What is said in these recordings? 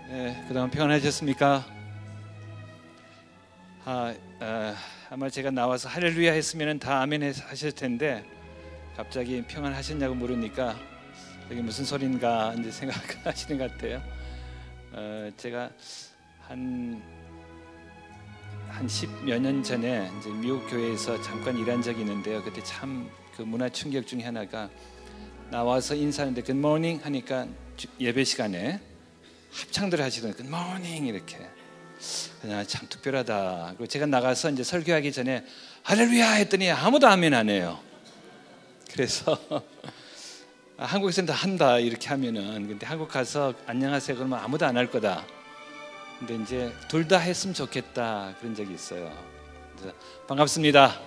네, 그동안 평안하셨습니까? 아마 제가 나와서 할렐루야 했으면 다 아멘 하실 텐데 갑자기 평안하셨냐고 물으니까 이게 무슨 소린가 이제 생각하시는 것 같아요. 제가 한 10여 년 전에 이제 미국 교회에서 잠깐 일한 적이 있는데요. 그때 참 그 문화 충격 중에 하나가 나와서 인사하는데 굿모닝 하니까 예배 시간에 합창들 하시더니 굿모닝 이렇게 그냥 참 특별하다. 그리고 제가 나가서 이제 설교하기 전에 할렐루야 했더니 아무도 아멘 안 해요. 그래서 한국에서는 다 한다 이렇게 하면은, 근데 한국 가서 안녕하세요 그러면 아무도 안 할 거다. 근데 이제 둘 다 했으면 좋겠다 그런 적이 있어요. 그래서 반갑습니다.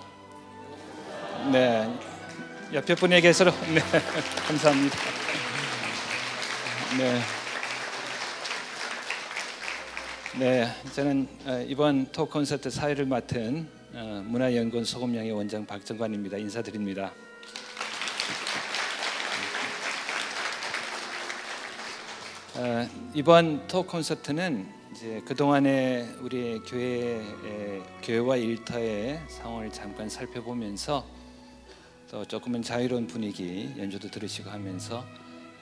네, 옆에 분에게서 네 감사합니다. 네, 저는 이번 토크 콘서트 사회를 맡은 문화연구원 소금양의 원장 박정관입니다. 인사드립니다. 이번 토크 콘서트는 이제 그동안의 우리 교회와 일터의 상황을 잠깐 살펴보면서 또 조금은 자유로운 분위기 연주도 들으시고 하면서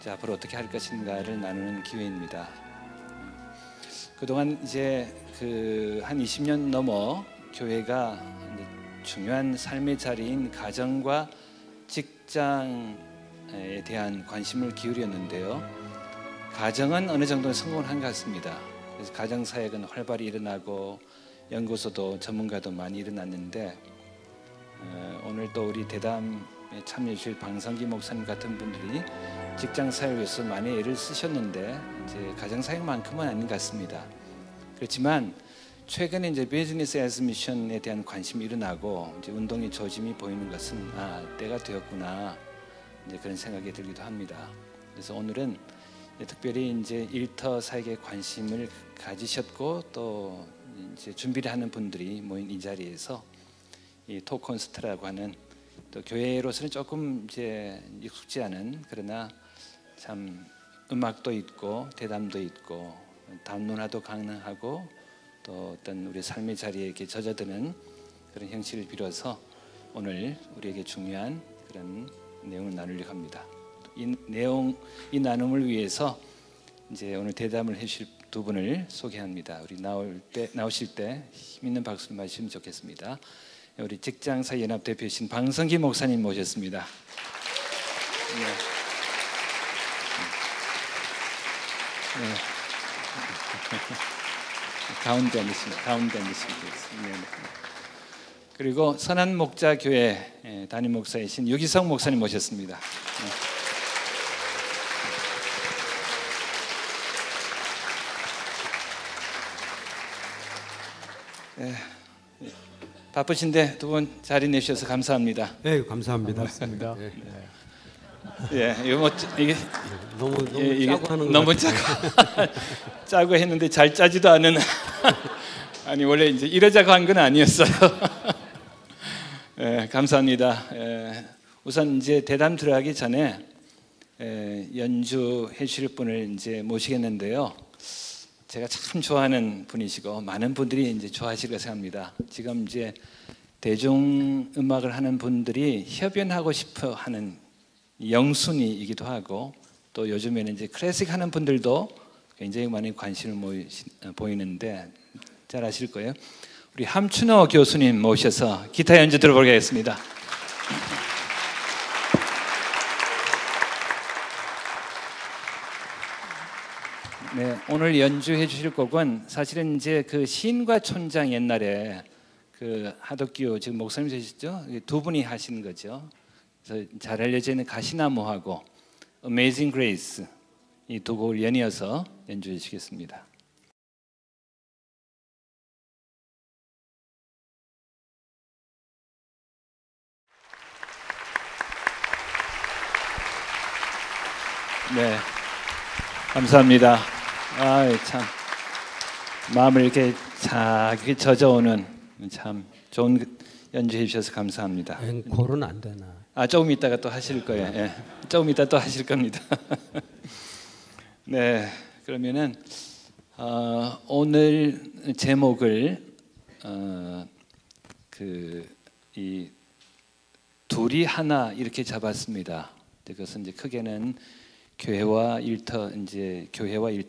이제 앞으로 어떻게 할 것인가를 나누는 기회입니다. 그동안 이제 한 20년 넘어 교회가 중요한 삶의 자리인 가정과 직장에 대한 관심을 기울였는데요. 가정은 어느 정도 성공을 한 것 같습니다. 그래서 가정 사역은 활발히 일어나고 연구소도 전문가도 많이 일어났는데 오늘 또 우리 대담에 참여해 주실 방성기 목사님 같은 분들이 직장 사역을 위해서 많이 애를 쓰셨는데 이제 가정 사역만큼은 아닌 것 같습니다. 그렇지만 최근에 이제 비즈니스 애즈 미션에 대한 관심이 일어나고 이제 운동의 조짐이 보이는 것은 때가 되었구나 이제 그런 생각이 들기도 합니다. 그래서 오늘은 특별히 이제 일터 사역에 관심을 가지셨고 또 이제 준비를 하는 분들이 모인 이 자리에서 이 토크 콘서트라고 하는 또 교회로서는 조금 이제 익숙지 않은, 그러나 참 음악도 있고 대담도 있고 담론화도 가능하고 또 어떤 우리 삶의 자리에 이렇게 젖어드는 그런 형식을 빌어서 오늘 우리에게 중요한 그런 내용을 나누려고 합니다. 이 나눔을 위해서 이제 오늘 대담을 해주실 두 분을 소개합니다. 우리 나오실 때 힘 있는 박수를 맞으시면 좋겠습니다. 우리 직장사 연합 대표이신 방성기 목사님 모셨습니다. 네. 네. 가운데 앉으시면 되겠습니다. 그리고 선한목자교회 담임 목사이신 유기성 목사님 모셨습니다. 네. 바쁘신데 두 분 자리 내주셔서 감사합니다. 네, 감사합니다. 반갑습니다. 네. 예, 이게 너무 짜고 짜고 했는데 잘 짜지도 않은 아니 원래 이제 이러자고 한 건 아니었어요. 예, 감사합니다. 우선 이제 대담 들어가기 전에 연주해 주실 분을 이제 모시겠는데요. 제가 참 좋아하는 분이시고 많은 분들이 이제 좋아하실 거 생각합니다. 지금 이제 대중 음악을 하는 분들이 협연하고 싶어 하는 영순위이기도 하고 또 요즘에는 이제 클래식 하는 분들도 굉장히 많이 관심을 보이는데 잘 아실 거예요. 우리 함춘호 교수님 모셔서 기타 연주 들어보겠습니다. 네, 오늘 연주해 주실 곡은 사실은 이제 그 시인과 촌장 옛날에 그 하덕기호 지금 목사님 되시죠? 두 분이 하시는 거죠. 그래서 잘 알려져 있는 가시나무하고 Amazing Grace 이 두 곡을 연이어서 연주해 주시겠습니다. 네, 감사합니다. 참 마음을 이렇게 쫙 젖어오는 참 좋은 연주해 주셔서 감사합니다. 앵콜은 안 되나? 조금 이따가 또 하실 거예요. 예. 조금 이따 또 하실 겁니다. 네, 그러면은 오늘 제목을 이 둘이 하나 이렇게 잡았습니다. 그것은 이제 크게는 교회와 일터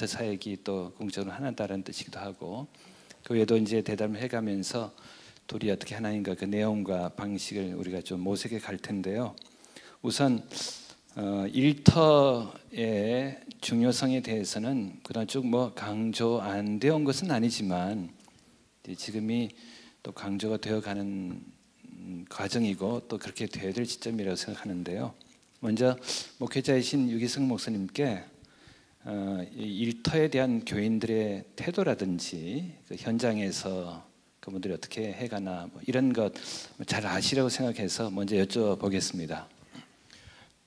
사역이 또 공적으로 하나다라는 뜻이기도 하고, 그 외에도 이제 대담을 해가면서 둘이 어떻게 하나님과 그 내용과 방식을 우리가 좀 모색해 갈 텐데요. 우선 일터의 중요성에 대해서는 그동안 쭉 뭐 강조 안 되어 온 것은 아니지만 지금이 또 강조가 되어가는 과정이고 또 그렇게 되어야 될 시점이라고 생각하는데요. 먼저 목회자이신 유기성 목사님께 이 일터에 대한 교인들의 태도라든지 그 현장에서 그분들이 어떻게 해가나 뭐 이런 것 잘 아시라고 생각해서 먼저 여쭤보겠습니다.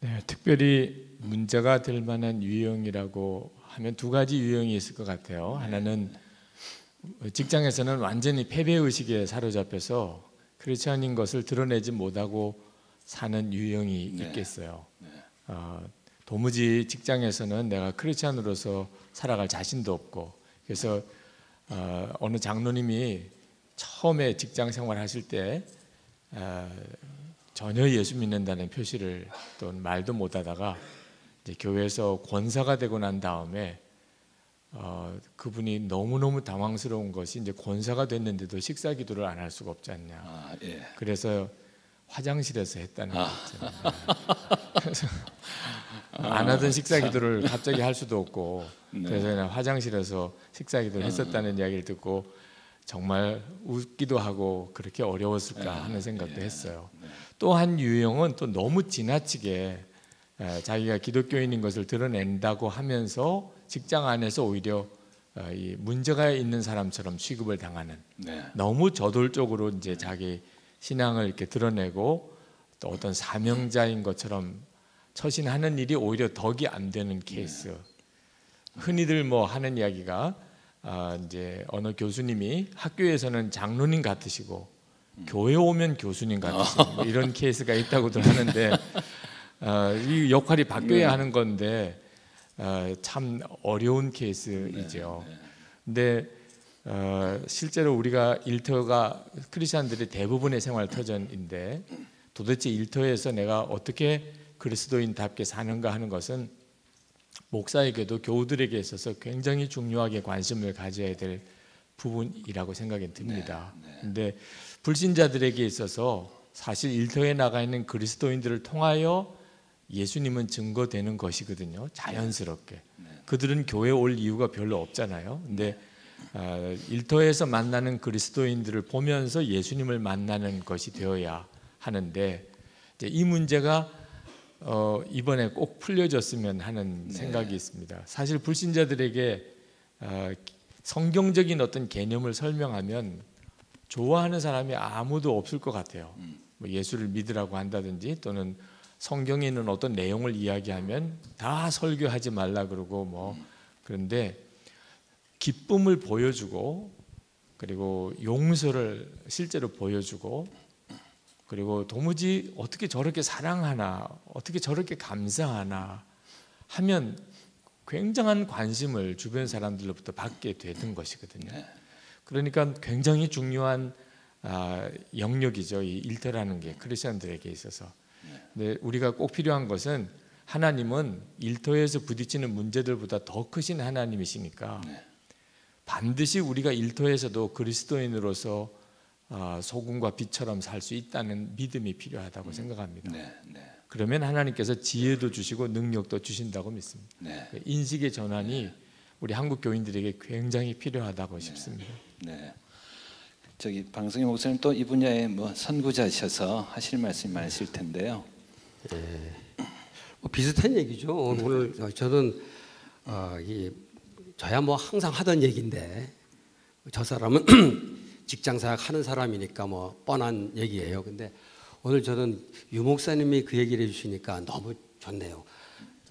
네, 특별히 문제가 될 만한 유형이라고 하면 두 가지 유형이 있을 것 같아요. 하나는 직장에서는 완전히 패배 의식에 사로잡혀서 크리스천인 것을 드러내지 못하고 사는 유형이 있겠어요. 도무지 직장에서는 내가 크리스천으로서 살아갈 자신도 없고, 그래서 어느 장로님이 처음에 직장 생활하실 때 전혀 예수 믿는다는 표시를 또 말도 못하다가 이제 교회에서 권사가 되고 난 다음에 그분이 너무너무 당황스러운 것이 이제 권사가 됐는데도 식사 기도를 안 할 수가 없지 않냐. 예. 그래서 화장실에서 했다는 거 있잖아요. 그래서 안 하던 식사 기도를 갑자기 할 수도 없고, 그래서 그냥 화장실에서 식사 기도를 했었다는 이야기를 듣고 정말 웃기도 하고 그렇게 어려웠을까 하는 생각도 했어요. 또 한 유형은 또 너무 지나치게 자기가 기독교인인 것을 드러낸다고 하면서 직장 안에서 오히려 이 문제가 있는 사람처럼 취급을 당하는, 너무 저돌적으로 이제 자기 신앙을 이렇게 드러내고 또 어떤 사명자인 것처럼 처신하는 일이 오히려 덕이 안 되는 케이스. 흔히들 뭐 하는 이야기가 이제 어느 교수님이 학교에서는 장로님 같으시고 교회 오면 교수님 같으시고 뭐 이런 케이스가 있다고들 하는데 이 역할이 바뀌어야 하는 건데 참 어려운 케이스이죠. 근데 실제로 우리가 일터가 크리스천들의 대부분의 생활 터전인데, 도대체 일터에서 내가 어떻게 그리스도인답게 사는가 하는 것은 목사에게도 교우들에게 있어서 굉장히 중요하게 관심을 가져야 될 부분이라고 생각이 듭니다. 근데 불신자들에게 있어서 사실 일터에 나가 있는 그리스도인들을 통하여 예수님은 증거되는 것이거든요. 자연스럽게. 그들은 교회에 올 이유가 별로 없잖아요. 근데 일터에서 만나는 그리스도인들을 보면서 예수님을 만나는 것이 되어야 하는데, 이제 이 문제가 이번에 꼭 풀려졌으면 하는 생각이 있습니다. 사실 불신자들에게 성경적인 어떤 개념을 설명하면 좋아하는 사람이 아무도 없을 것 같아요. 뭐 예수를 믿으라고 한다든지 또는 성경에 있는 어떤 내용을 이야기하면 다 설교하지 말라 그러고 뭐, 그런데 기쁨을 보여주고 그리고 용서를 실제로 보여주고 그리고 도무지 어떻게 저렇게 사랑하나, 어떻게 저렇게 감사하나 하면 굉장한 관심을 주변 사람들로부터 받게 되는 것이거든요. 그러니까 굉장히 중요한 영역이죠, 이 일터라는 게 크리스천들에게 있어서. 근데 우리가 꼭 필요한 것은 하나님은 일터에서 부딪히는 문제들보다 더 크신 하나님이시니까 반드시 우리가 일터에서도 그리스도인으로서 소금과 빛처럼 살 수 있다는 믿음이 필요하다고 생각합니다. 그러면 하나님께서 지혜도 주시고 능력도 주신다고 믿습니다. 인식의 전환이 우리 한국 교인들에게 굉장히 필요하다고 싶습니다. 저기 방송의 목사님 또 이 분야의 뭐 선구자셔서 하실 말씀이 많으실 텐데요. 뭐 비슷한 얘기죠. 오늘 저는 저야 뭐 항상 하던 얘기인데, 저 사람은 직장사역 하는 사람이니까 뭐 뻔한 얘기예요. 근데 오늘 저는 유 목사님이 그 얘기를 해주시니까 너무 좋네요.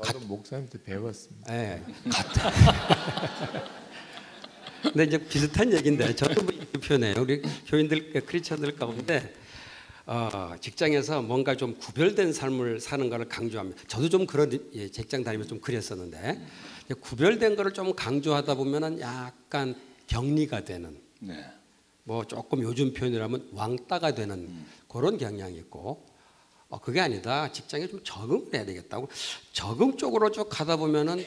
저도 목사님한테 배웠습니다. 네, 같아. 근데 이제 비슷한 얘기인데 저도 뭐 이렇게 표현해요. 우리 교인들, 크리스천들 가운데 직장에서 뭔가 좀 구별된 삶을 사는 것을 강조합니다. 저도 좀 그런 직장 다니면서 좀 그랬었는데 구별된 것을 좀 강조하다 보면은 약간 격리가 되는 네. 뭐 조금 요즘 표현이라면 왕따가 되는 그런 경향이 있고 그게 아니다. 직장에 좀 적응을 해야 되겠다고 적응 쪽으로 쭉 가다 보면은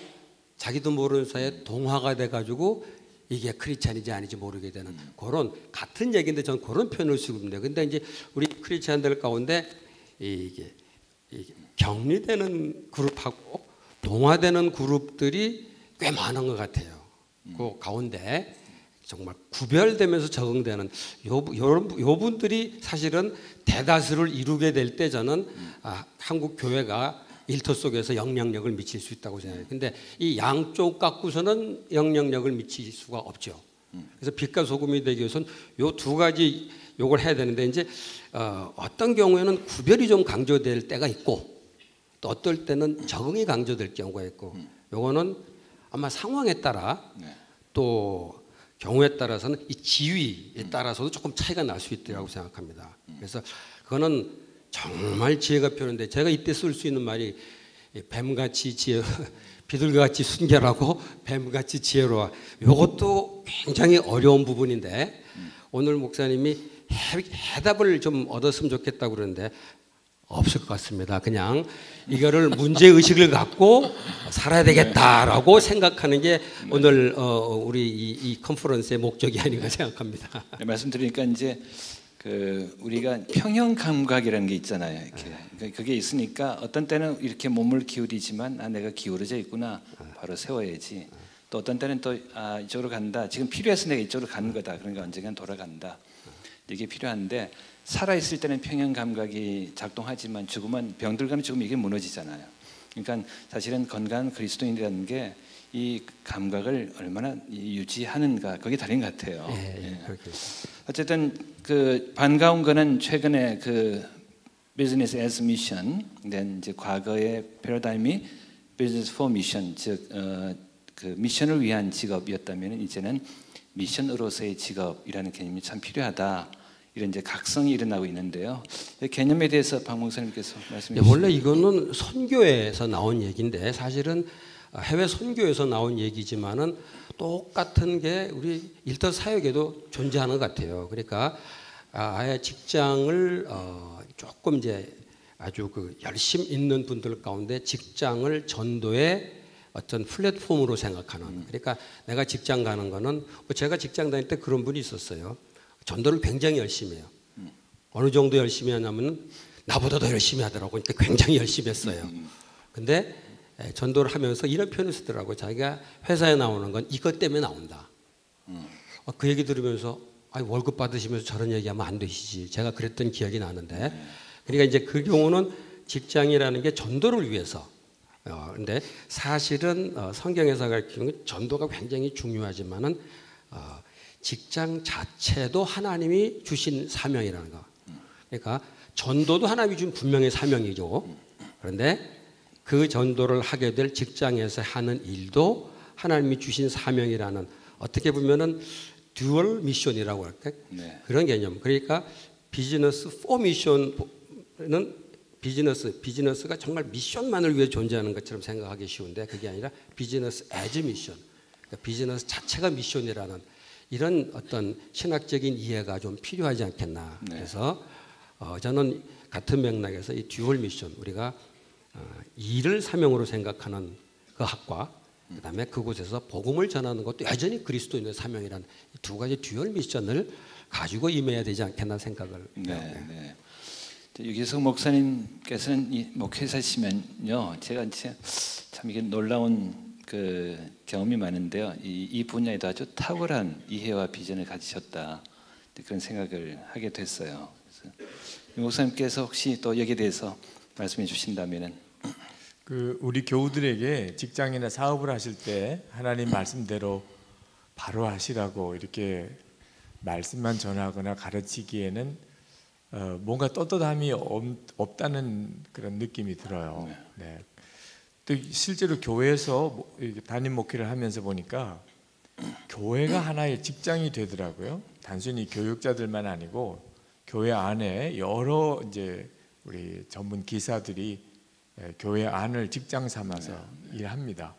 자기도 모르는 사이에 동화가 돼가지고 이게 크리스찬인지 아닌지 모르게 되는 그런 같은 얘기인데 저는 그런 표현을 쓰고 있는데 근데 이제 우리 크리스찬들 가운데 이게 격리되는 그룹하고 동화되는 그룹들이 꽤 많은 것 같아요. 그 가운데 정말 구별되면서 적응되는 요 분들이 사실은 대다수를 이루게 될 때 저는 한국 교회가 일터 속에서 영향력을 미칠 수 있다고 생각해요. 근데 이 양쪽 갖고서는 영향력을 미칠 수가 없죠. 그래서 빛과 소금이 되기 위해서는 요 두 가지 요걸 해야 되는데 이제 어떤 경우에는 구별이 좀 강조될 때가 있고 또 어떨 때는 적응이 강조될 경우가 있고 요거는 아마 상황에 따라 또 경우에 따라서는 이 지위에 따라서도 조금 차이가 날 수 있다고 생각합니다. 그래서 그거는 정말 지혜가 필요한데 제가 이때 쓸 수 있는 말이 뱀같이 비둘기같이 순결하고 뱀같이 지혜로워. 이것도 굉장히 어려운 부분인데 오늘 목사님이 해답을 좀 얻었으면 좋겠다고 그러는데 없을 것 같습니다. 그냥 이거를 문제의식을 갖고 살아야 되겠다라고 생각하는 게 오늘 우리 이 컨퍼런스의 목적이 아닌가 생각합니다. 네, 말씀드리니까 이제 우리가 평형 감각이라는 게 있잖아요. 이렇게 그게 있으니까 어떤 때는 이렇게 몸을 기울이지만 내가 기울어져 있구나 바로 세워야지. 또 어떤 때는 또 이쪽으로 간다. 지금 필요해서 내가 이쪽으로 가는 거다. 그러니까 언젠간 돌아간다. 이게 필요한데 살아 있을 때는 평형 감각이 작동하지만 죽으면 병들거나 죽으면 이게 무너지잖아요. 그러니까 사실은 건강한 그리스도인이라는 게 이 감각을 얼마나 유지하는가 그게 다른 것 같아요. 어쨌든 반가운 거는 최근에 비즈니스 애즈 미션, 이제 과거의 패러다임이 비즈니스 포 미션, 즉 미션을 위한 직업이었다면 이제는 미션으로서의 직업이라는 개념이 참 필요하다. 이런 이제 각성이 일어나고 있는데요. 이 개념에 대해서 박 목사님께서 말씀해 주시죠. 원래 이거는 선교에서 나온 얘기인데 사실은 해외 선교에서 나온 얘기지만은 똑같은 게 우리 일터 사역에도 존재하는 것 같아요. 그러니까 아예 직장을 조금 이제 아주 열심 있는 분들 가운데 직장을 전도의 어떤 플랫폼으로 생각하는. 그러니까 내가 직장 가는 거는 제가 직장 다닐 때 그런 분이 있었어요. 전도를 굉장히 열심히 해요. 어느 정도 열심히 하냐면 나보다 더 열심히 하더라고요. 그러니까 굉장히 열심히 했어요. 근데 전도를 하면서 이런 표현을 쓰더라고요. 자기가 회사에 나오는 건 이것 때문에 나온다. 그 얘기 들으면서 월급 받으시면서 저런 얘기하면 안 되시지. 제가 그랬던 기억이 나는데 그러니까 이제 그 경우는 직장이라는 게 전도를 위해서 근데 사실은 성경에서 가르치는 전도가 굉장히 중요하지만은 직장 자체도 하나님이 주신 사명이라는 거. 그러니까 전도도 하나님이 준 분명히 사명이죠. 그런데 그 전도를 하게 될 직장에서 하는 일도 하나님이 주신 사명이라는 어떻게 보면은 듀얼 미션이라고 할까? 그런 개념. 그러니까 비즈니스 포 미션은 비즈니스가 정말 미션만을 위해 존재하는 것처럼 생각하기 쉬운데 그게 아니라 비즈니스 애즈 미션. 그러니까 비즈니스 자체가 미션이라는 이런 어떤 신학적인 이해가 좀 필요하지 않겠나. 그래서 저는 같은 맥락에서 이 듀얼 미션 우리가 일을 사명으로 생각하는 그 학과 그다음에 그곳에서 복음을 전하는 것도 여전히 그리스도인의 사명이라는 두 가지 듀얼 미션을 가지고 임해야 되지 않겠나 생각을 해요. 유기석 목사님께서는 목회자시면요, 제가 참 이게 놀라운 경험이 많은데요. 이 분야에도 아주 탁월한 이해와 비전을 가지셨다 그런 생각을 하게 됐어요. 그래서 유 목사님께서 혹시 또 여기에 대해서 말씀해 주신다면은. 우리 교우들에게 직장이나 사업을 하실 때 하나님 말씀대로 바로 하시라고 이렇게 말씀만 전하거나 가르치기에는 뭔가 떳떳함이 없다는 그런 느낌이 들어요. 네. 또 실제로 교회에서 담임 목회를 하면서 보니까 교회가 하나의 직장이 되더라고요. 단순히 교육자들만 아니고 교회 안에 여러 이제 우리 전문 기사들이 교회 안을 직장 삼아서 일합니다.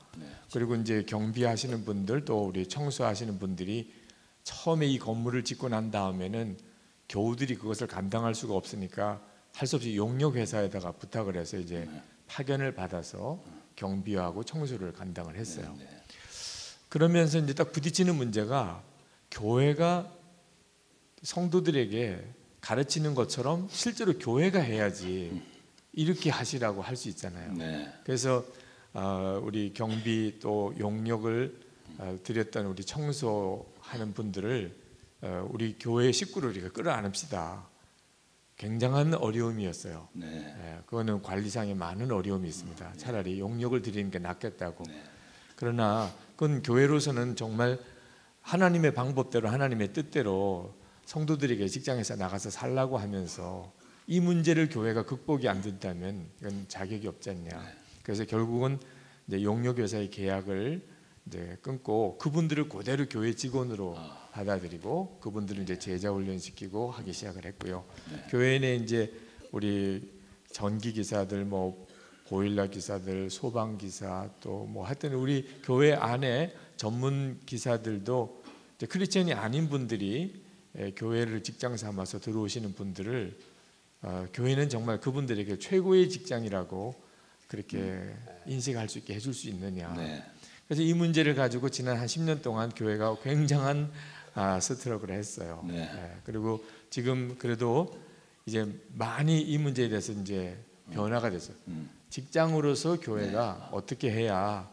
그리고 이제 경비하시는 분들 또 우리 청소하시는 분들이 처음에 이 건물을 짓고 난 다음에는 교우들이 그것을 감당할 수가 없으니까 할 수 없이 용역 회사에다가 부탁을 해서 이제 파견을 받아서 경비하고 청소를 감당을 했어요. 그러면서 이제 딱 부딪히는 문제가 교회가 성도들에게 가르치는 것처럼 실제로 교회가 해야지 이렇게 하시라고 할 수 있잖아요. 그래서 우리 경비 또 용역을 드렸던 우리 청소하는 분들을 우리 교회 식구를 우리가 끌어안읍시다. 굉장한 어려움이었어요. 그거는 관리상에 많은 어려움이 있습니다. 차라리 용역을 드리는 게 낫겠다고. 그러나 그건 교회로서는 정말 하나님의 방법대로 하나님의 뜻대로 성도들에게 직장에서 나가서 살라고 하면서 이 문제를 교회가 극복이 안 된다면 이건 자격이 없지 않냐. 그래서 결국은 이제 용역회사의 계약을 이제 끊고 그분들을 그대로 교회 직원으로 받아들이고 그분들을 이제 제자 훈련시키고 하기 시작을 했고요. 교회 내 이제 우리 전기 기사들, 뭐 보일러 기사들, 소방 기사 또 뭐 하여튼 우리 교회 안에 전문 기사들도 이제 크리스천이 아닌 분들이 교회를 직장 삼아서 들어오시는 분들을 교회는 정말 그분들에게 최고의 직장이라고 그렇게 인식할 수 있게 해줄 수 있느냐. 그래서 이 문제를 가지고 지난 한 10년 동안 교회가 굉장한 스트럭을 했어요. 그리고 지금 그래도 이제 많이 이 문제에 대해서 이제 변화가 됐어요. 직장으로서 교회가 어떻게 해야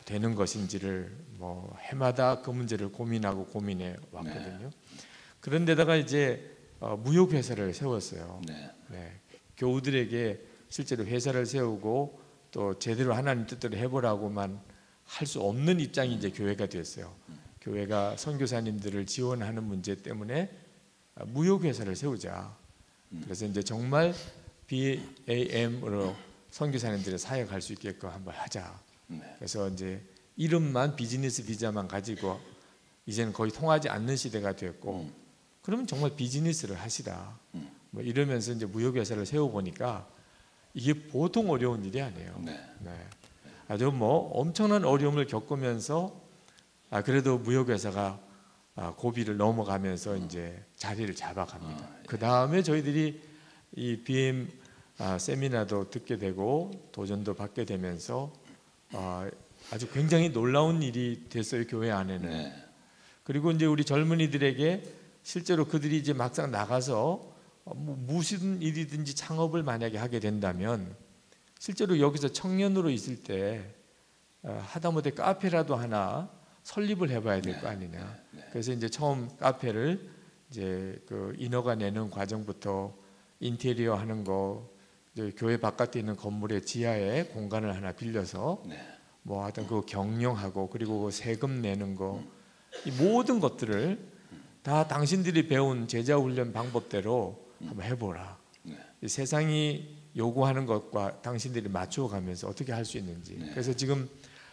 되는 것인지를 뭐 해마다 그 문제를 고민하고 고민해 왔거든요. 그런데다가 이제 무역 회사를 세웠어요. 교우들에게 실제로 회사를 세우고 또 제대로 하나님 뜻대로 해보라고만 할 수 없는 입장이 이제 교회가 됐어요. 교회가 선교사님들을 지원하는 문제 때문에 무역 회사를 세우자. 그래서 이제 정말 BAM으로 선교사님들의 사역할 수 있게끔 한번 하자. 그래서 이제 이름만 비즈니스 비자만 가지고 이제는 거의 통하지 않는 시대가 됐고, 그러면 정말 비즈니스를 하시라. 뭐 이러면서 이제 무역 회사를 세워 보니까 이게 보통 어려운 일이 아니에요. 아주 뭐 엄청난 어려움을 겪으면서 그래도 무역 회사가 고비를 넘어가면서 이제 자리를 잡아갑니다. 그 다음에 저희들이 이 BM 세미나도 듣게 되고 도전도 받게 되면서 아주 굉장히 놀라운 일이 됐어요, 교회 안에는. 그리고 이제 우리 젊은이들에게 실제로 그들이 이제 막상 나가서 무슨 일이든지 창업을 만약에 하게 된다면 실제로 여기서 청년으로 있을 때 하다못해 카페라도 하나 설립을 해봐야 될 거 아니냐. 그래서 이제 처음 카페를 이제 그 인허가 내는 과정부터 인테리어 하는 거, 이제 교회 바깥에 있는 건물의 지하에 공간을 하나 빌려서 뭐 하여튼 그 경영하고 그리고 그 세금 내는 거, 이 모든 것들을 다 당신들이 배운 제자 훈련 방법대로 한번 해보라. 이 세상이 요구하는 것과 당신들이 맞춰가면서 어떻게 할 수 있는지. 그래서 지금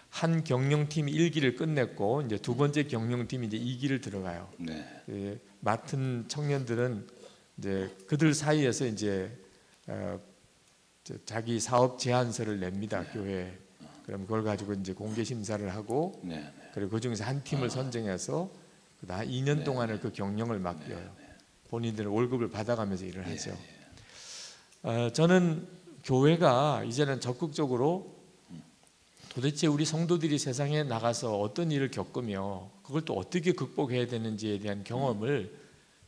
한 경영팀이 1기를 끝냈고 이제 두 번째 경영팀이 이제 2기를 들어가요. 맡은 청년들은 이제 그들 사이에서 이제 자기 사업 제안서를 냅니다, 교회에. 그럼 그걸 가지고 이제 공개 심사를 하고 그리고 그 중에서 한 팀을 선정해서 한 2년 동안을 그 경영을 맡겨요. 본인들은 월급을 받아가면서 일을 하죠. 저는 교회가 이제는 적극적으로 도대체 우리 성도들이 세상에 나가서 어떤 일을 겪으며 그걸 또 어떻게 극복해야 되는지에 대한 경험을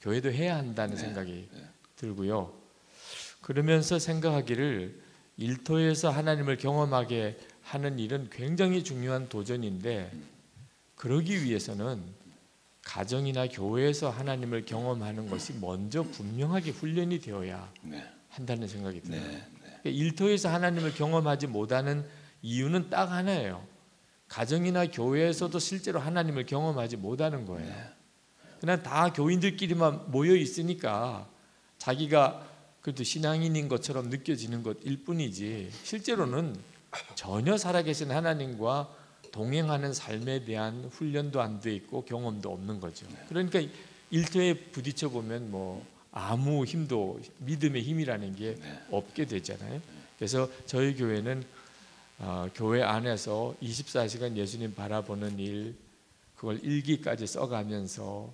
교회도 해야 한다는 생각이 들고요. 그러면서 생각하기를 일터에서 하나님을 경험하게 하는 일은 굉장히 중요한 도전인데, 그러기 위해서는 가정이나 교회에서 하나님을 경험하는 것이 먼저 분명하게 훈련이 되어야 한다는 생각이 들어요. 일터에서 하나님을 경험하지 못하는 이유는 딱 하나예요. 가정이나 교회에서도 실제로 하나님을 경험하지 못하는 거예요. 그냥 다 교인들끼리만 모여 있으니까 자기가 그래도 신앙인인 것처럼 느껴지는 것일 뿐이지 실제로는 전혀 살아계신 하나님과 동행하는 삶에 대한 훈련도 안 돼 있고 경험도 없는 거죠. 그러니까 일터에 부딪혀 보면 뭐 아무 힘도 믿음의 힘이라는 게 없게 되잖아요. 그래서 저희 교회는 교회 안에서 24시간 예수님 바라보는 일, 그걸 일기까지 써가면서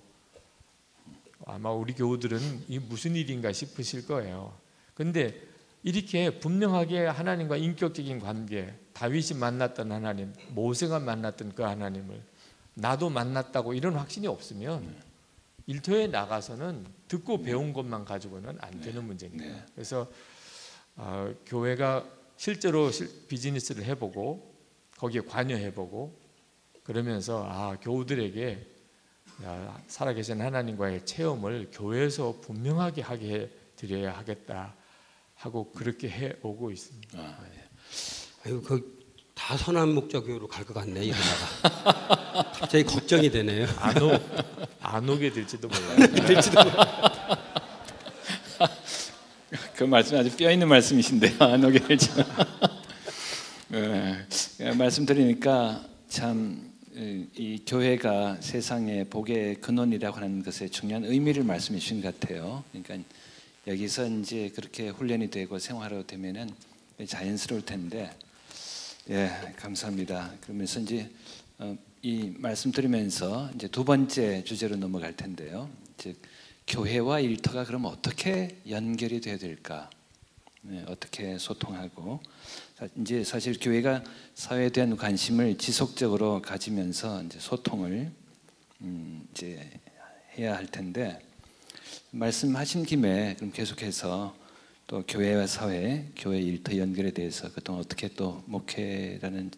아마 우리 교우들은 이 무슨 일인가 싶으실 거예요. 근데 이렇게 분명하게 하나님과 인격적인 관계, 다윗이 만났던 하나님, 모세가 만났던 그 하나님을 나도 만났다고 이런 확신이 없으면 일터에 나가서는 듣고 배운 것만 가지고는 안 되는 문제입니다. 그래서 교회가 실제로 비즈니스를 해보고 거기에 관여해보고 그러면서 교우들에게 살아계신 하나님과의 체험을 교회에서 분명하게 하게 드려야 하겠다 하고 그렇게 해오고 있습니다. 아유, 다 선한 목자교회로 갈 것 같네 이러다가 갑자기 걱정이 되네요. 안 오게 될지도 몰라요. 그 말씀 아주 뼈 있는 말씀이신데요. 안 오게 될지. 말씀드리니까 참 이 교회가 세상의 복의 근원이라고 하는 것에 중요한 의미를 말씀해 주신 것 같아요. 그러니까 여기서 이제 그렇게 훈련이 되고 생활하게 되면은 자연스러울 텐데, 감사합니다. 그러면서 이제 이 말씀 들으면서 이제 두 번째 주제로 넘어갈 텐데요. 즉 교회와 일터가 그럼 어떻게 연결이 되어야 될까? 어떻게 소통하고 이제 사실 교회가 사회에 대한 관심을 지속적으로 가지면서 이제 소통을 이제 해야 할 텐데 말씀하신 김에 그럼 계속해서 또 교회와 사회, 교회 일터 연결에 대해서 그동안 어떻게 또 목회라는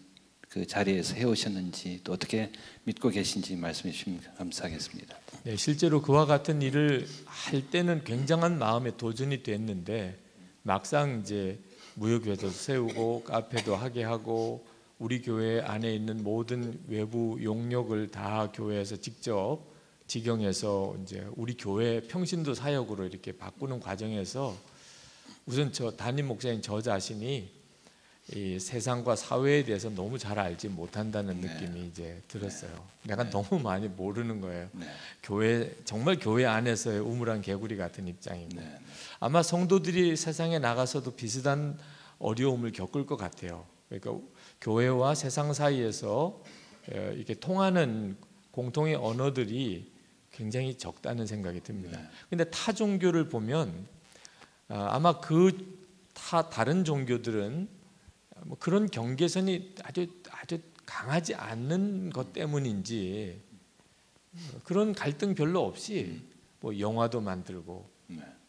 그 자리에서 해오셨는지 또 어떻게 믿고 계신지 말씀해 주시면 감사하겠습니다. 네, 실제로 그와 같은 일을 할 때는 굉장한 마음의 도전이 됐는데 막상 이제 무역회도 세우고 카페도 하게 하고 우리 교회 안에 있는 모든 외부 용역을 다 교회에서 직접 직영해서 이제 우리 교회 평신도 사역으로 이렇게 바꾸는 과정에서 우선 저 담임 목사님 저 자신이 이 세상과 사회에 대해서 너무 잘 알지 못한다는 느낌이 이제 들었어요. 내가 너무 많이 모르는 거예요. 교회 정말 교회 안에서의 우물안 개구리 같은 입장이고 아마 성도들이 세상에 나가서도 비슷한 어려움을 겪을 것 같아요. 그러니까 교회와 세상 사이에서 이렇게 통하는 공통의 언어들이 굉장히 적다는 생각이 듭니다. 근데 타 종교를 보면 아마 다른 종교들은 뭐 그런 경계선이 아주 강하지 않는 것 때문인지 그런 갈등 별로 없이 뭐 영화도 만들고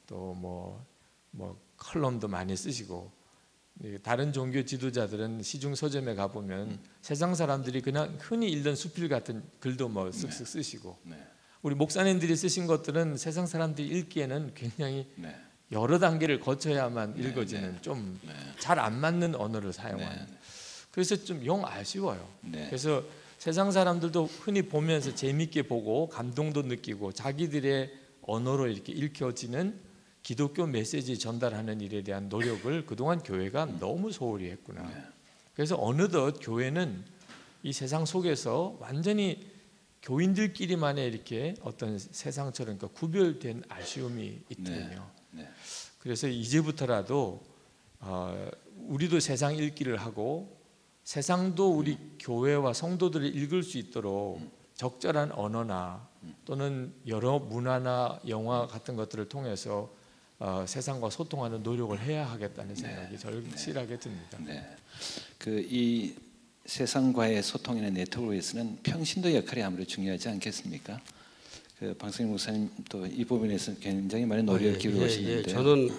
또 뭐 컬럼도 많이 쓰시고 다른 종교 지도자들은 시중 서점에 가 보면 세상 사람들이 그냥 흔히 읽던 수필 같은 글도 뭐 쓱쓱 쓰시고 우리 목사님들이 쓰신 것들은 세상 사람들이 읽기에는 굉장히 여러 단계를 거쳐야만 읽어지는 좀 잘 안 맞는 언어를 사용하는 그래서 좀 영 아쉬워요. 그래서 세상 사람들도 흔히 보면서 재미있게 보고 감동도 느끼고 자기들의 언어로 이렇게 읽혀지는 기독교 메시지 전달하는 일에 대한 노력을 그동안 교회가 너무 소홀히 했구나. 그래서 어느덧 교회는 이 세상 속에서 완전히 교인들끼리만의 이렇게 어떤 세상처럼 그러니까 구별된 아쉬움이 있거든요. 그래서 이제부터라도 우리도 세상 읽기를 하고 세상도 우리 교회와 성도들을 읽을 수 있도록 적절한 언어나 또는 여러 문화나 영화 같은 것들을 통해서 세상과 소통하는 노력을 해야 하겠다는 생각이 절실하게 듭니다. 그 이 세상과의 소통이나 네트워크에서는 평신도 역할이 아무래도 중요하지 않겠습니까? 그 방승일 목사님 또 이 부분에서 굉장히 많은 노력을 기울이시는데 저는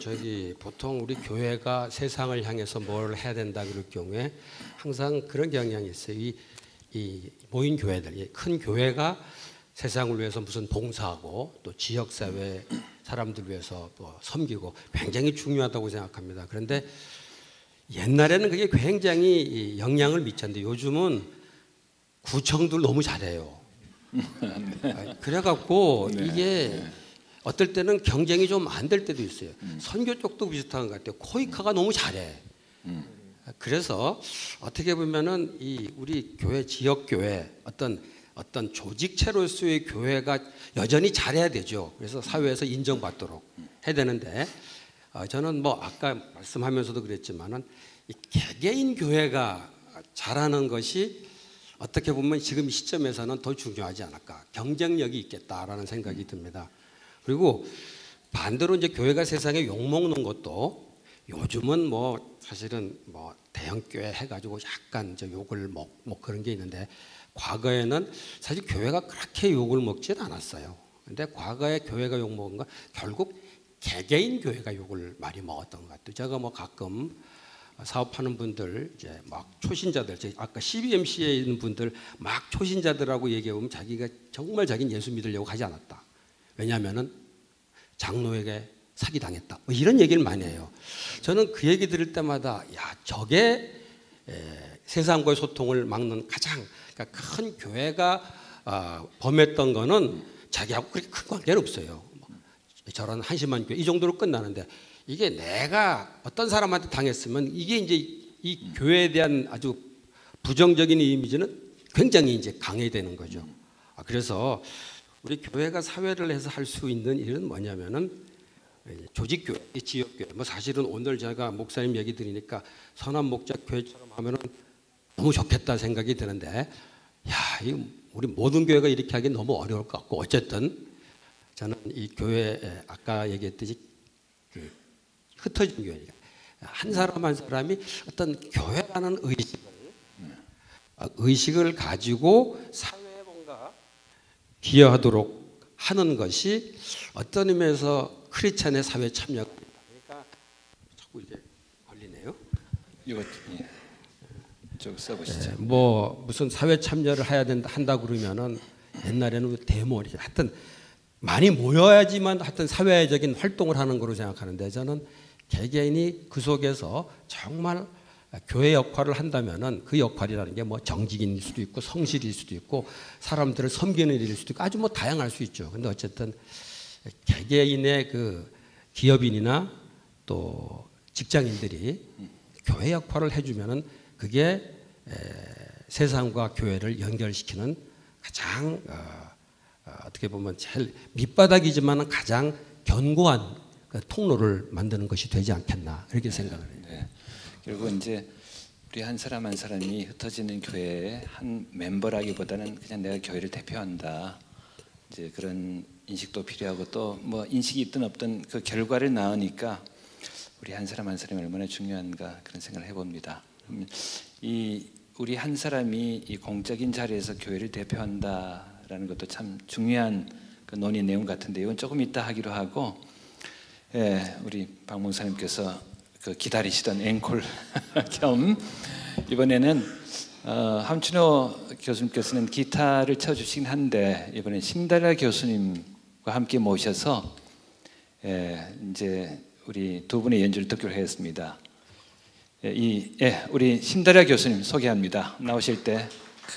보통 우리 교회가 세상을 향해서 뭘 해야 된다 그럴 경우에 항상 그런 경향이 있어요. 이 모인 교회들, 큰 교회가 세상을 위해서 무슨 봉사하고 또 지역 사회 사람들 위해서 또 섬기고 굉장히 중요하다고 생각합니다. 그런데 옛날에는 그게 굉장히 영향을 미쳤는데 요즘은 구청들 너무 잘해요. 그래갖고 이게 어떨 때는 경쟁이 좀 안 될 때도 있어요. 선교 쪽도 비슷한 것 같아요. 코이카가 너무 잘해. 그래서 어떻게 보면은 이 우리 교회 지역 교회 어떤 어떤 조직체로서의 교회가 여전히 잘해야 되죠. 그래서 사회에서 인정받도록 해야 되는데 저는 뭐 아까 말씀하면서도 그랬지만은 이 개개인 교회가 잘하는 것이 어떻게 보면 지금 시점에서는 더 중요하지 않을까, 경쟁력이 있겠다라는 생각이 듭니다. 그리고 반대로 이제 교회가 세상에 욕먹는 것도 요즘은 뭐 사실은 뭐 대형 교회 해가지고 약간 저 욕을 뭐 그런 게 있는데 과거에는 사실 교회가 그렇게 욕을 먹진 않았어요. 근데 과거에 교회가 욕 먹은 건 결국 개개인 교회가 욕을 많이 먹었던 것 같아요. 제가 뭐 가끔 사업하는 분들 이제 막 초신자들, 아까 CBMC에 있는 분들 막 초신자들하고 얘기해보면 자기가 정말 자기는 예수 믿으려고 하지 않았다. 왜냐하면은 장로에게 사기당했다. 뭐 이런 얘기를 많이 해요. 저는 그 얘기 들을 때마다 야, 저게 세상과의 소통을 막는 가장 그러니까 큰 교회가 범했던 거는 자기하고 그렇게 큰 관계는 없어요. 저런 한심한 교회 이 정도로 끝나는데 이게 내가 어떤 사람한테 당했으면 이게 이제 이 교회에 대한 아주 부정적인 이미지는 굉장히 이제 강해되는 거죠. 그래서 우리 교회가 사회를 해서 할 수 있는 일은 뭐냐면은 조직교회, 지역교회. 뭐 사실은 오늘 제가 목사님 얘기 들으니까 선한목자교회처럼 하면은 너무 좋겠다 생각이 드는데, 야, 이 우리 모든 교회가 이렇게 하기 너무 어려울 것 같고 어쨌든 저는 이 교회 아까 얘기했듯이 그 흩어진 교회니까 한 사람 한 사람이 어떤 교회라는 의식을 가지고 사회에 뭔가 기여하도록 하는 것이 어떤 의미에서 크리스찬의 사회 참여가 그러니까 자꾸 이제 걸리네요. 이거 좀 써보시죠. 뭐 무슨 사회 참여를 해야 한다 그러면은 옛날에는 데모 하여튼 많이 모여야지만 하여튼 사회적인 활동을 하는 거로 생각하는데 저는 개개인이 그 속에서 정말 교회 역할을 한다면은 그 역할이라는 게 뭐 정직인일 수도 있고 성실일 수도 있고 사람들을 섬기는 일일 수도 있고 아주 뭐 다양할 수 있죠. 근데 어쨌든 개개인의 그 기업인이나 또 직장인들이 교회 역할을 해주면은 그게 세상과 교회를 연결시키는 가장 어떻게 보면 제일 밑바닥이지만 가장 견고한 그 통로를 만드는 것이 되지 않겠나 이렇게 생각을 해요. 네. 그리고 이제 우리 한 사람 한 사람이 흩어지는 교회의 한 멤버라기보다는 그냥 내가 교회를 대표한다. 이제 그런 인식도 필요하고 또 뭐 인식이 있든 없든 그 결과를 낳으니까 우리 한 사람 한 사람이 얼마나 중요한가 그런 생각을 해봅니다. 이 우리 한 사람이 이 공적인 자리에서 교회를 대표한다라는 것도 참 중요한 그 논의 내용 같은데 이건 조금 이따 하기로 하고, 우리 박 목사님께서 그 기다리시던 앵콜 겸 이번에는 함춘호 교수님께서는 기타를 쳐주시긴 한데 이번에 심달라 교수님과 함께 모셔서 이제 우리 두 분의 연주를 듣기로 했습니다. 우리 심달라 교수님 소개합니다. 나오실 때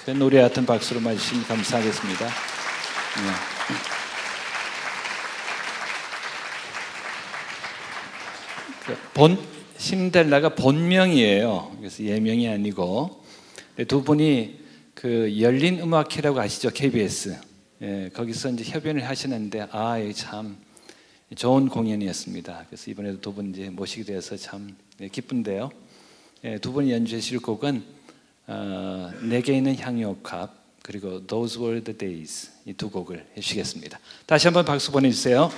큰 노래 같은 박수로 맞으시면 감사하겠습니다. 심달라가 본명이에요. 그래서 예명이 아니고 두 분이 그 열린 음악회라고 아시죠? KBS. 거기서 이제 협연을 하시는데 참 좋은 공연이었습니다. 그래서 이번에도 두 분 이제 모시게 돼서 참 기쁜데요. 두 분이 연주하실 곡은 내게 있는 향유옥합 그리고 Those Were the Days 이 두 곡을 해주시겠습니다. 다시 한번 박수 보내주세요.